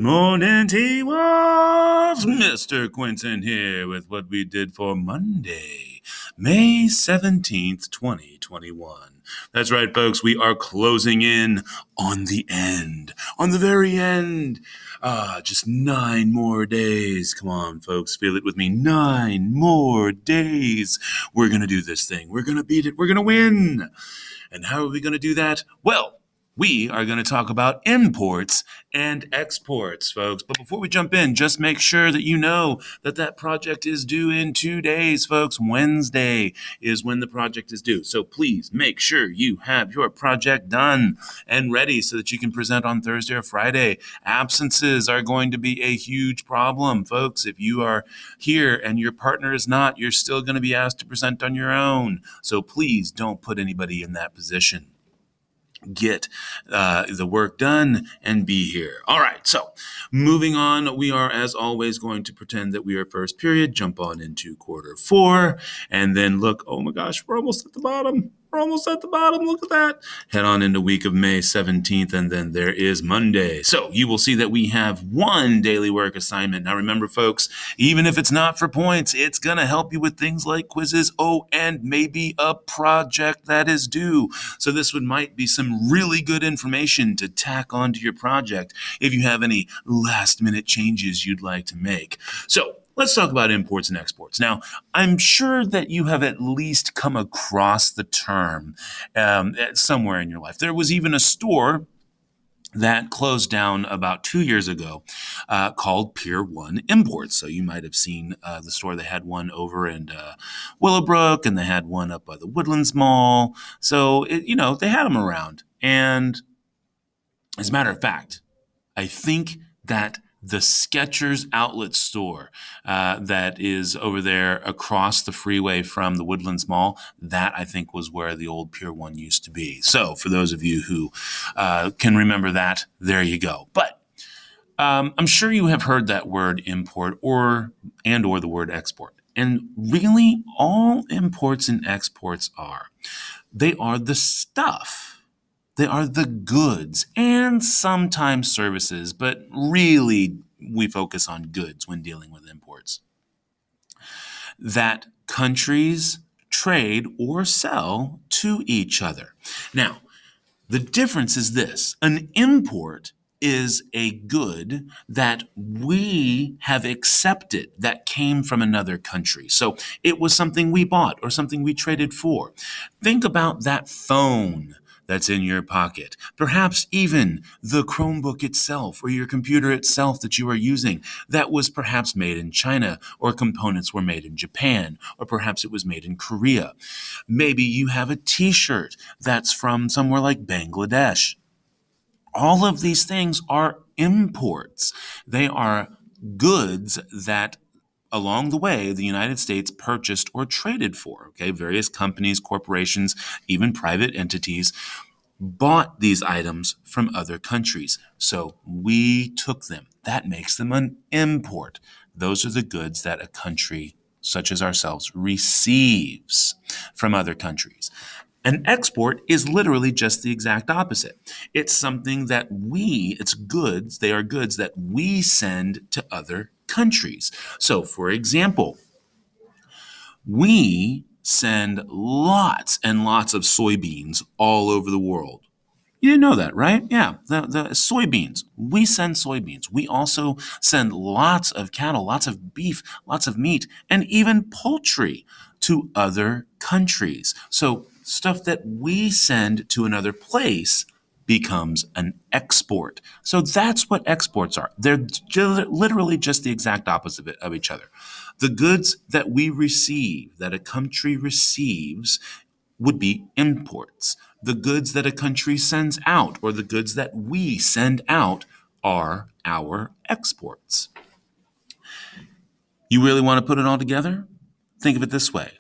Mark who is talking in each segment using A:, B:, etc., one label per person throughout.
A: morning, T-Wolves. Mr. Quentin here with what we did for Monday, May 17th, 2021. That's right, folks. We are closing in on the end, on the very end. Just 9 more days. Come on, folks. Feel it with me. 9 more days. We're going to do this thing. We're going to beat it. We're going to win. And how are we going to do that? Well, we are going to talk about imports and exports, folks. But before we jump in, just make sure that you know that that project is due in 2 days, folks. Wednesday is when the project is due. So please make sure you have your project done and ready so that you can present on Thursday or Friday. Absences are going to be a huge problem, folks. If you are here and your partner is not, you're still going to be asked to present on your own. So please don't put anybody in that position. Get the work done and be here. All right, so moving on, we are, as always, going to pretend that we are first period, jump on into quarter 4, and then look, oh my gosh, we're almost at the bottom. We're almost at the bottom. Look at that. Head on into week of May 17th, and then there is Monday. So you will see that we have 1 daily work assignment. Now remember, folks, even if it's not for points, it's going to help you with things like quizzes, and maybe a project that is due. So this might be some really good information to tack onto your project if you have any last-minute changes you'd like to make. So let's talk about imports and exports. Now, I'm sure that you have at least come across the term somewhere in your life. There was even a store that closed down about 2 years ago called Pier 1 Imports. So you might have seen the store. They had one over in Willowbrook, and they had one up by the Woodlands Mall. So, they had them around. And as a matter of fact, I think that the Skechers outlet store that is over there across the freeway from the Woodlands Mall, that I think was where the old Pier 1 used to be. So for those of you who can remember that, there you go. But I'm sure you have heard that word import or the word export. And really, all imports and exports they are the stuff. They are the goods and sometimes services, but really we focus on goods when dealing with imports that countries trade or sell to each other. Now, the difference is this: an import is a good that we have accepted that came from another country. So it was something we bought or something we traded for. Think about that phone that's in your pocket. Perhaps even the Chromebook itself or your computer itself that you are using that was perhaps made in China, or components were made in Japan, or perhaps it was made in Korea. Maybe you have a t-shirt that's from somewhere like Bangladesh. All of these things are imports. They are goods that along the way, the United States purchased or traded for. Okay, various companies, corporations, even private entities bought these items from other countries. So we took them. That makes them an import. Those are the goods that a country such as ourselves receives from other countries. An export is literally just the exact opposite. It's something that it's goods, they are goods that we send to other countries. So, for example, we send lots and lots of soybeans all over the world. You didn't know that, right? Yeah, the soybeans. We send soybeans. We also send lots of cattle, lots of beef, lots of meat, and even poultry to other countries. So stuff that we send to another place becomes an export. So that's what exports are. They're literally just the exact opposite of each other. The goods that we receive, that a country receives, would be imports. The goods that a country sends out, or the goods that we send out, are our exports. You really want to put it all together? Think of it this way.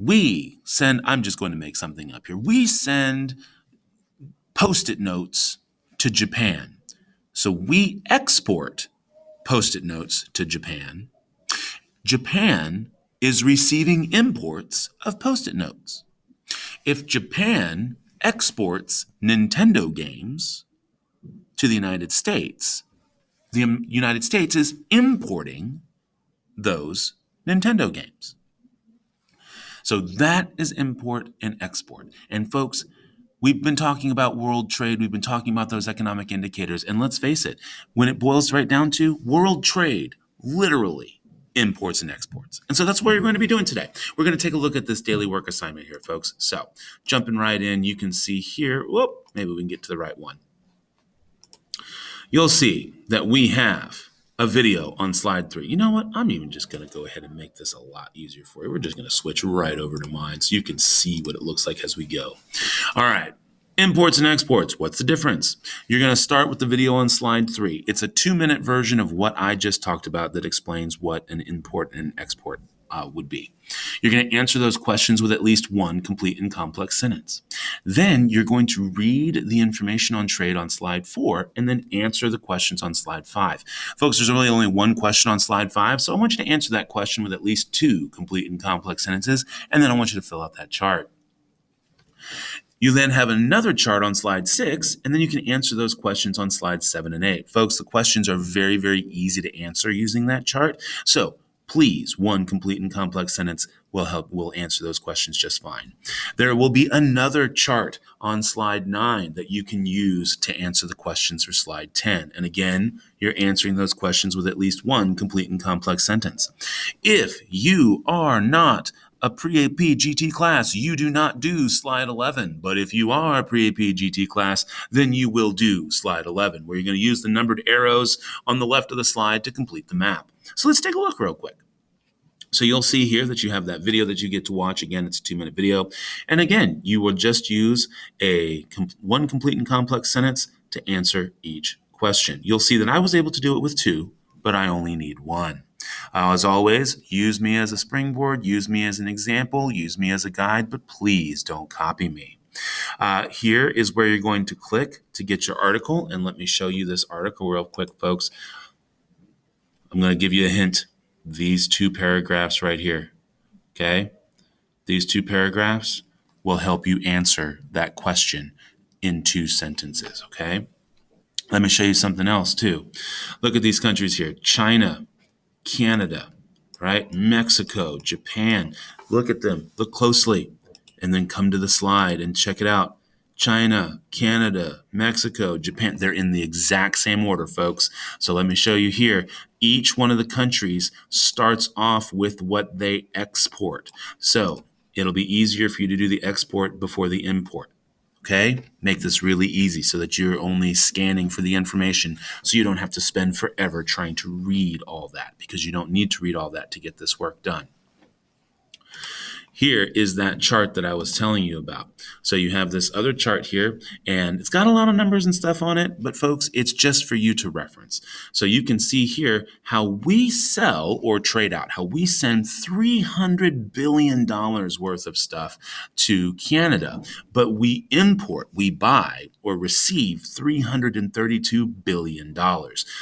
A: I'm just going to make something up here. We send Post-it notes to Japan. So we export Post-it notes to Japan. Japan is receiving imports of Post-it notes. If Japan exports Nintendo games to the United States, the United States is importing those Nintendo games. So that is import and export. And folks, we've been talking about world trade. We've been talking about those economic indicators. And let's face it, when it boils right down to world trade, literally imports and exports. And so that's what you're going to be doing today. We're going to take a look at this daily work assignment here, folks. So jumping right in, you can see here, maybe we can get to the right one. You'll see that we have a video on slide 3. You know what? I'm even just going to go ahead and make this a lot easier for you. We're just going to switch right over to mine so you can see what it looks like as we go. All right. Imports and exports. What's the difference? You're going to start with the video on slide 3. It's a 2-minute version of what I just talked about that explains what an import and export would be. You're going to answer those questions with at least one complete and complex sentence. Then you're going to read the information on trade on slide 4 and then answer the questions on slide 5. Folks, there's really only one question on slide 5, so I want you to answer that question with at least 2 complete and complex sentences, and then I want you to fill out that chart. You then have another chart on slide 6, and then you can answer those questions on slides 7 and 8. Folks, the questions are very, very easy to answer using that chart. So please, one complete and complex sentence will answer those questions just fine. There will be another chart on slide 9 that you can use to answer the questions for slide 10. And again, you're answering those questions with at least one complete and complex sentence. If you are not a pre-AP GT class, you do not do slide 11. But if you are a pre-AP GT class, then you will do slide 11, where you're going to use the numbered arrows on the left of the slide to complete the map. So let's take a look real quick. So you'll see here that you have that video that you get to watch. Again, it's a 2-minute video. And again, you will just use one complete and complex sentence to answer each question. You'll see that I was able to do it with 2, but I only need 1. As always, use me as a springboard, use me as an example, use me as a guide, but please don't copy me. Here is where you're going to click to get your article, and let me show you this article real quick, folks. I'm going to give you a hint. These 2 paragraphs right here, okay? These 2 paragraphs will help you answer that question in 2 sentences, okay? Let me show you something else too. Look at these countries here: China, Canada, right? Mexico, Japan. Look at them. Look closely. And then come to the slide and check it out. China, Canada, Mexico, Japan. They're in the exact same order, folks. So let me show you here. Each one of the countries starts off with what they export. So it'll be easier for you to do the export before the import. Okay? Make this really easy so that you're only scanning for the information, so you don't have to spend forever trying to read all that, because you don't need to read all that to get this work done. Here is that chart that I was telling you about. So you have this other chart here, and it's got a lot of numbers and stuff on it, but folks, it's just for you to reference. So you can see here how we sell or trade out, how we send $300 billion worth of stuff to Canada, but we import, we buy or receive $332 billion.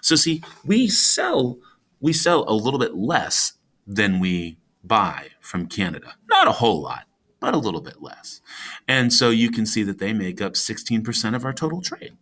A: So see, we sell a little bit less than we buy from Canada. Not a whole lot, but a little bit less. And so you can see that they make up 16% of our total trade.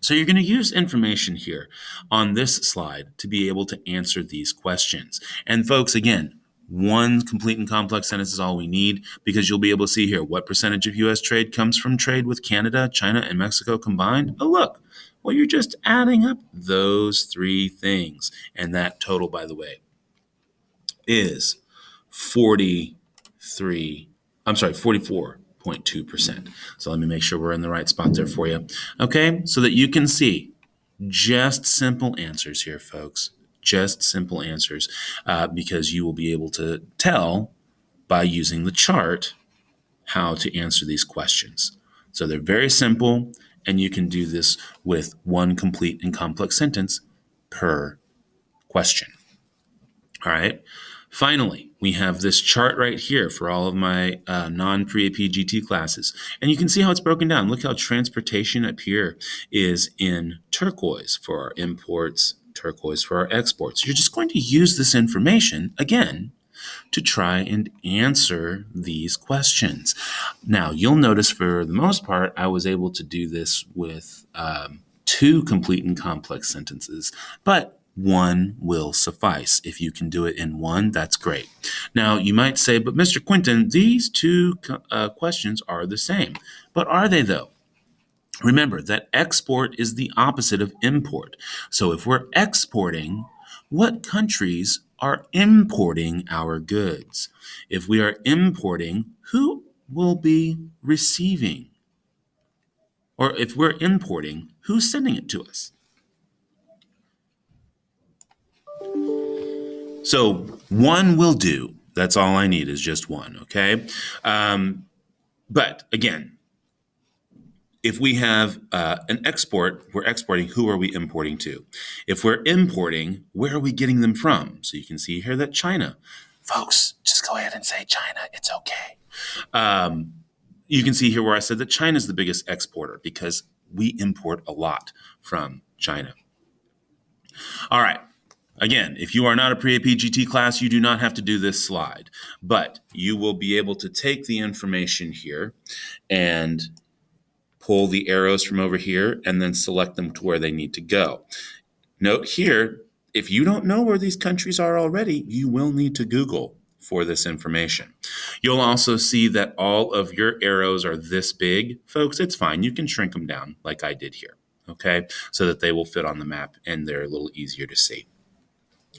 A: So you're going to use information here on this slide to be able to answer these questions. And folks, again, one complete and complex sentence is all we need, because you'll be able to see here what percentage of U.S. trade comes from trade with Canada, China, and Mexico combined. Oh, look. Well, you're just adding up those 3 things. And that total, by the way, is 44.2%. So let me make sure we're in the right spot there for you. Okay, so that you can see just simple answers here, folks. Just simple answers, because you will be able to tell by using the chart how to answer these questions. So they're very simple, and you can do this with one complete and complex sentence per question. All right. Finally, we have this chart right here for all of my non-pre-AP GT classes. And you can see how it's broken down. Look how transportation up here is in turquoise for our imports, turquoise for our exports. You're just going to use this information, again, to try and answer these questions. Now, you'll notice for the most part, I was able to do this with 2 complete and complex sentences, but 1 will suffice. If you can do it in 1, that's great. Now, you might say, but Mr. Quinton, these 2 questions are the same. But are they, though? Remember that export is the opposite of import. So if we're exporting, what countries are importing our goods? If we are importing, who will be receiving? Or if we're importing, who's sending it to us? So 1 will do. That's all I need is just 1, okay? But again, if we have an export, we're exporting, who are we importing to? If we're importing, where are we getting them from? So you can see here that China. Folks, just go ahead and say China. It's okay. You can see here where I said that China is the biggest exporter because we import a lot from China. All right. Again, if you are not a pre-AP GT class, you do not have to do this slide, but you will be able to take the information here and pull the arrows from over here and then select them to where they need to go. Note here, if you don't know where these countries are already, you will need to Google for this information. You'll also see that all of your arrows are this big. Folks, it's fine. You can shrink them down like I did here, okay? So that they will fit on the map and they're a little easier to see.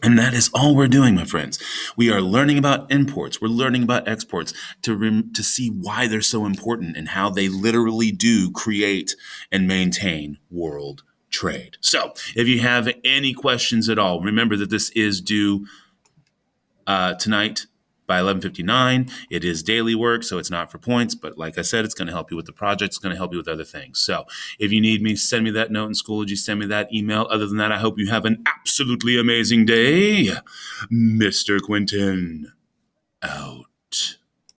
A: And that is all we're doing, my friends. We are learning about imports. We're learning about exports to see why they're so important and how they literally do create and maintain world trade. So if you have any questions at all, remember that this is due tonight by 11:59. It is daily work, so it's not for points. But like I said, it's going to help you with the project. It's going to help you with other things. So if you need me, send me that note in Schoology, send me that email. Other than that, I hope you have an absolutely amazing day. Mr. Quinton, out.